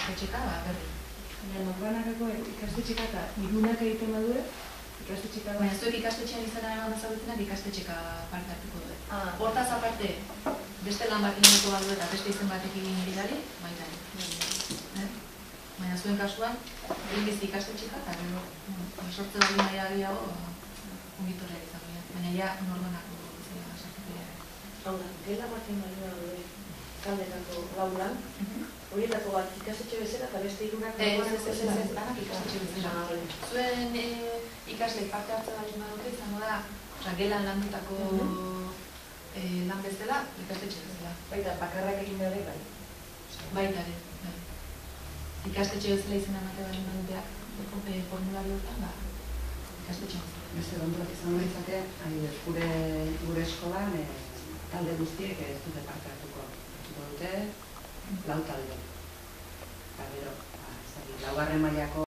ikastetxeka, berdin. Norbanakako ikastetxeka eta irunak egiten badure, ikastetxeka da... Baina zuek ikastetxean izan eman bazaudetenak ikastetxeka parte hartuko dut. Hortaz aparte, beste lan bat inoko badu eta beste izen batekin egin baita. Baina zuen kasuan, egin bizi ikastetxeka eta gero, sortze bali maia gehiago, ongitorea izango dira. Baina ja norbanako izan sartuko dira. Hau da, gela baten balioa daude taldetako laulan, horietako bat ikastetxe bezala eta beste irunak danak ikastetxe bezala. Zuen ikaslek parte hartzen bali badute izango da, gelan landutako lan bezala, ikastetxe bezala. Baita, bakarrak egin behar bai? Baita ere, bai. Ikastetxe bezala izan amate bali baduteak formulario hortan, ikastetxe bezala. Beste kontuak izango ditzake, gure eskolan talde guztiek ez dute parte hartuko dute, lau talde. Eta gero, laugarren mailako